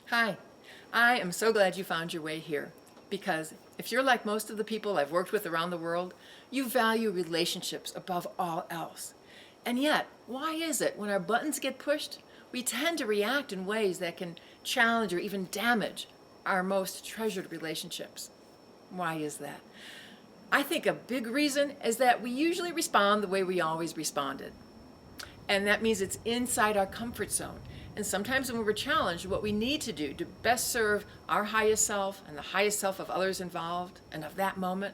Hi, I am so glad you found your way here because if you're like most of the people I've worked with around the world, you value relationships above all else. And yet, why is it when our buttons get pushed, we tend to react in ways that can challenge or even damage our most treasured relationships? Why is that? I think a big reason is that we usually respond the way we always responded. And that means it's inside our comfort zone. And sometimes when we're challenged, what we need to do to best serve our highest self and the highest self of others involved and of that moment,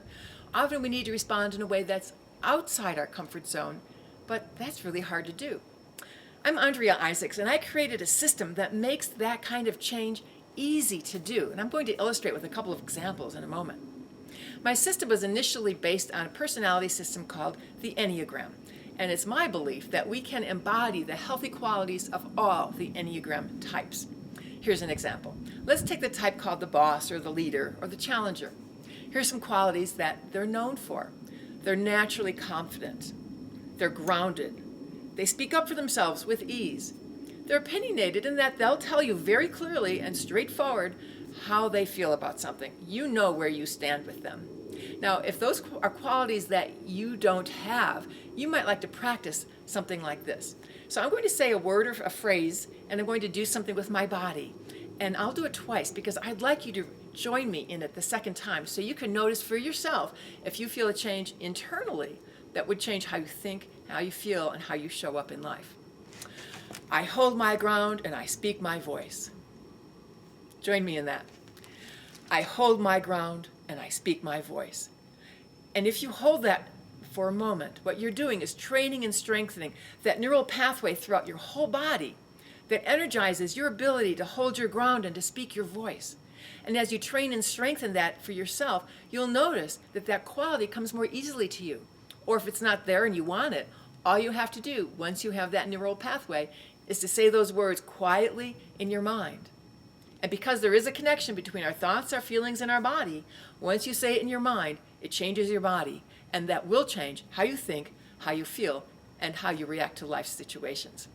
often we need to respond in a way that's outside our comfort zone, but that's really hard to do. I'm Andrea Isaacs, and I created a system that makes that kind of change easy to do. And I'm going to illustrate with a couple of examples in a moment. My system was initially based on a personality system called the Enneagram. And it's my belief that we can embody the healthy qualities of all the Enneagram types. Here's an example. Let's take the type called the boss or the leader or the challenger. Here's some qualities that they're known for. They're naturally confident. They're grounded. They speak up for themselves with ease. They're opinionated in that they'll tell you very clearly and straightforward how they feel about something. You know where you stand with them. Now, if those are qualities that you don't have, you might like to practice something like this. So I'm going to say a word or a phrase, and I'm going to do something with my body. And I'll do it twice because I'd like you to join me in it the second time so you can notice for yourself if you feel a change internally that would change how you think, how you feel, and how you show up in life. I hold my ground and I speak my voice. Join me in that. I hold my ground and I speak my voice. And if you hold that for a moment, what you're doing is training and strengthening that neural pathway throughout your whole body that energizes your ability to hold your ground and to speak your voice. And as you train and strengthen that for yourself, you'll notice that that quality comes more easily to you. Or if it's not there and you want it, all you have to do once you have that neural pathway is to say those words quietly in your mind. And because there is a connection between our thoughts, our feelings, and our body, once you say it in your mind, it changes your body. And that will change how you think, how you feel, and how you react to life situations.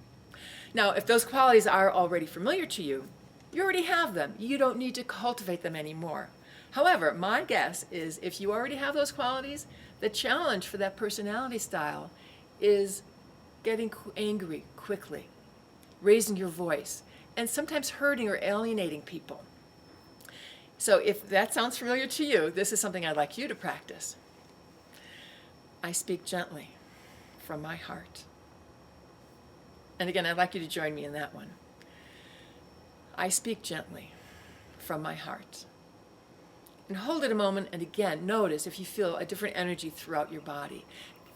Now, if those qualities are already familiar to you, you already have them. You don't need to cultivate them anymore. However, my guess is if you already have those qualities, the challenge for that personality style is getting angry quickly, raising your voice, and sometimes hurting or alienating people. So if that sounds familiar to you, this is something I'd like you to practice. I speak gently from my heart. And again, I'd like you to join me in that one. I speak gently from my heart. And hold it a moment and again, notice if you feel a different energy throughout your body.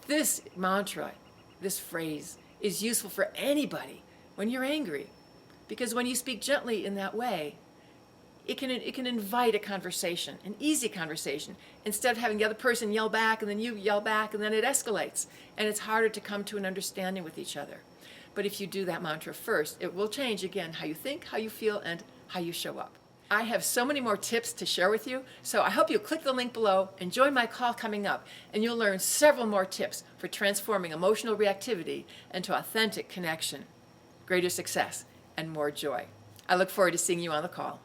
This mantra, this phrase, is useful for anybody when you're angry. Because when you speak gently in that way, it can invite a conversation, an easy conversation, instead of having the other person yell back and then you yell back and then it escalates. And it's harder to come to an understanding with each other. But if you do that mantra first, it will change again how you think, how you feel, and how you show up. I have so many more tips to share with you, so I hope you'll click the link below and join my call coming up, and you'll learn several more tips for transforming emotional reactivity into authentic connection, greater success, and more joy. I look forward to seeing you on the call.